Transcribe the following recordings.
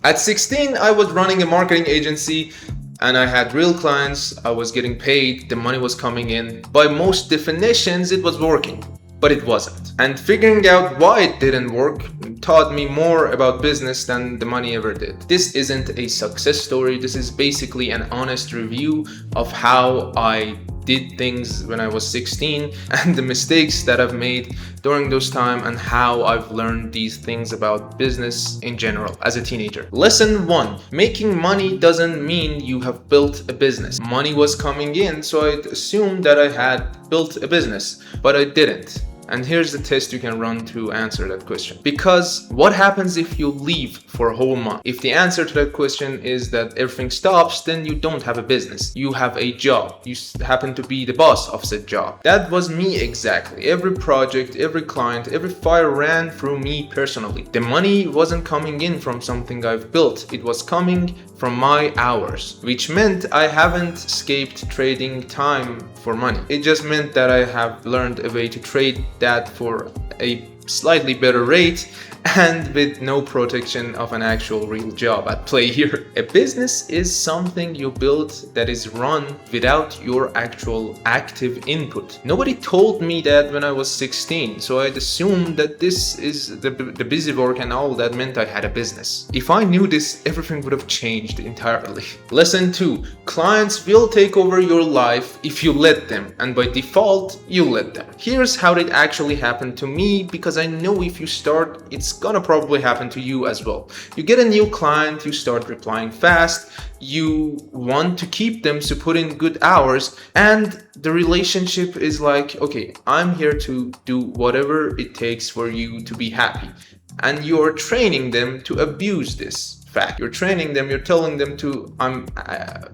At 16, I was running a marketing agency and I had real clients. I was getting paid, the money was coming in. By most definitions, it was working, but it wasn't. And figuring out why it didn't work taught me more about business than the money ever did. This isn't a success story. This is basically an honest review of how I did things when I was 16 and the mistakes that I've made during those time and how I've learned these things about business in general as a teenager. Lesson 1. Making money doesn't mean you have built a business. Money was coming in, so I assumed that I had built a business, but I didn't. And here's the test you can run to answer that question. Because what happens if you leave for a whole month? If the answer to that question is that everything stops, then you don't have a business. You have a job. You happen to be the boss of said job. That was me exactly. Every project, every client, every fire ran through me personally. The money wasn't coming in from something I've built. It was coming from my hours, which meant I haven't escaped trading time for money. It just meant that I have learned a way to trade that for a slightly better rate and with no protection of an actual real job at play here. A business is something you build that is run without your actual active input. Nobody told me that when I was 16, so I'd assumed that this is the busy work and all that meant I had a business. If I knew this, everything would have changed entirely. Lesson 2. Clients will take over your life if you let them, and by default, you let them. Here's how it actually happened to me, because I know if you start, it's gonna probably happen to you as well. You get a new client, you start replying fast, you want to keep them, so put in good hours, and the relationship is like, okay, I'm here to do whatever it takes for you to be happy. And you're training them to abuse this fact. You're training them, you're telling them to, I'm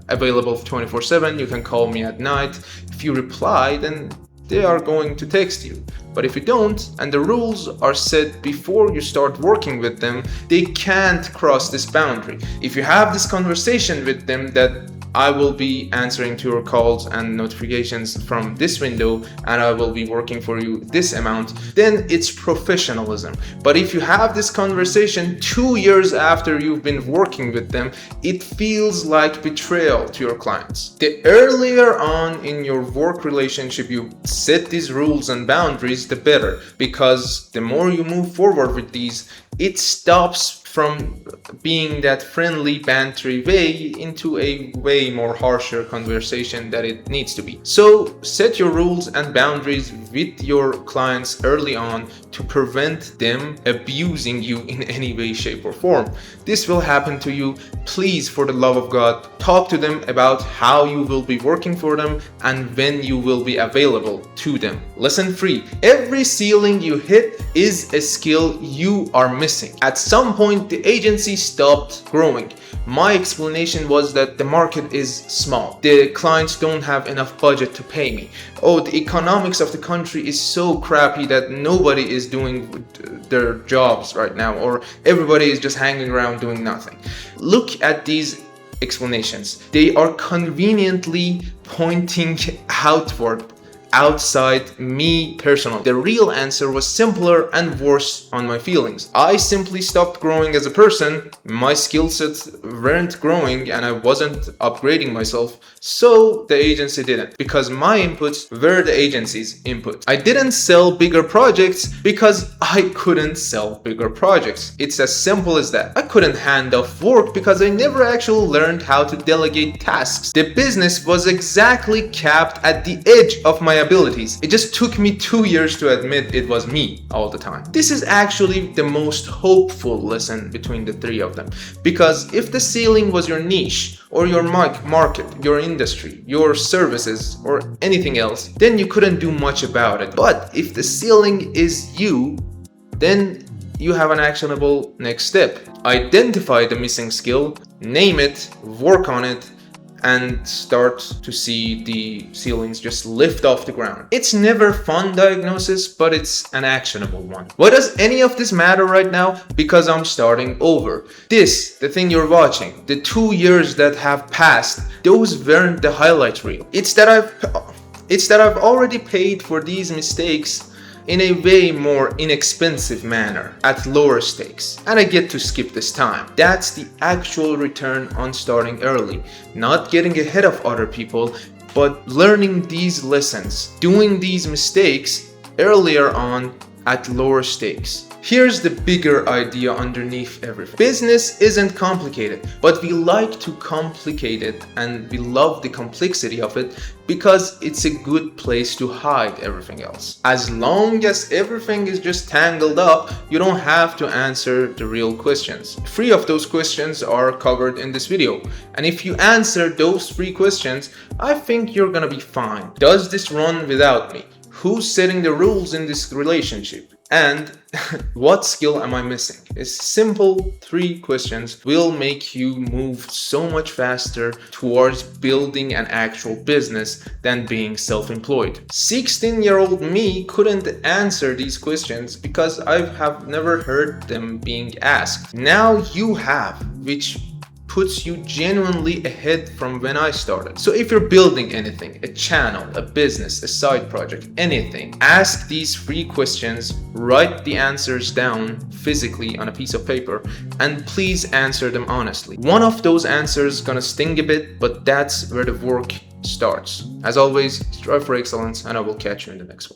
available 24/7, you can call me at night. If you reply, then they are going to text you. But if you don't, and the rules are set before you start working with them, they can't cross this boundary. If you have this conversation with them that I will be answering to your calls and notifications from this window and I will be working for you this amount, then it's professionalism. But if you have this conversation 2 years after you've been working with them, it feels like betrayal to your clients. The earlier on in your work relationship you set these rules and boundaries, the better, because the more you move forward with these, it stops from being that friendly, bantery way into a way more harsher conversation that it needs to be. So set your rules and boundaries with your clients early on to prevent them abusing you in any way, shape, or form. This will happen to you. Please, for the love of God, talk to them about how you will be working for them and when you will be available to them. Lesson 3. Every ceiling you hit is a skill you are missing. At some point, the agency stopped growing. My explanation was that the market is small. The clients don't have enough budget to pay me. Oh, the economics of the country is so crappy that nobody is doing their jobs right now, or everybody is just hanging around doing nothing. Look at these explanations. They are conveniently pointing outward, outside me personally. The real answer was simpler and worse on my feelings. I simply stopped growing as a person. My skill sets weren't growing and I wasn't upgrading myself, so the agency didn't, because my inputs were the agency's input. I didn't sell bigger projects because I couldn't sell bigger projects. It's as simple as that. I couldn't hand off work because I never actually learned how to delegate tasks. The business was exactly capped at the edge of my abilities. It just took me 2 years to admit it was me all the time. This is actually the most hopeful lesson between the three of them, because if the ceiling was your niche or your market, your industry, your services, or anything else, then you couldn't do much about it. But if the ceiling is you, then you have an actionable next step. Identify the missing skill, name it, work on it, and start to see the ceilings just lift off the ground. It's never fun diagnosis, but it's an actionable one. Why does any of this matter right now? Because I'm starting over. This, the thing you're watching, the 2 years that have passed, those weren't the highlight reel. It's that I've already paid for these mistakes in a way more inexpensive manner at lower stakes, and I get to skip this time. That's the actual return on starting early, not getting ahead of other people, but learning these lessons, doing these mistakes earlier on at lower stakes. Here's the bigger idea underneath everything. Business isn't complicated, but we like to complicate it, and we love the complexity of it because it's a good place to hide everything else. As long as everything is just tangled up, you don't have to answer the real questions. 3 of those questions are covered in this video, and if you answer those 3 questions, I think you're gonna be fine. Does this run without me? Who's setting the rules in this relationship? And what skill am I missing? A simple 3 questions will make you move so much faster towards building an actual business than being self-employed. 16-year-old me couldn't answer these questions because I have never heard them being asked. Now you have, which puts you genuinely ahead from when I started. So if you're building anything, a channel, a business, a side project, anything, ask these 3 questions, write the answers down physically on a piece of paper, and please answer them honestly. One of those answers is gonna sting a bit, but that's where the work starts. As always, strive for excellence, and I will catch you in the next one.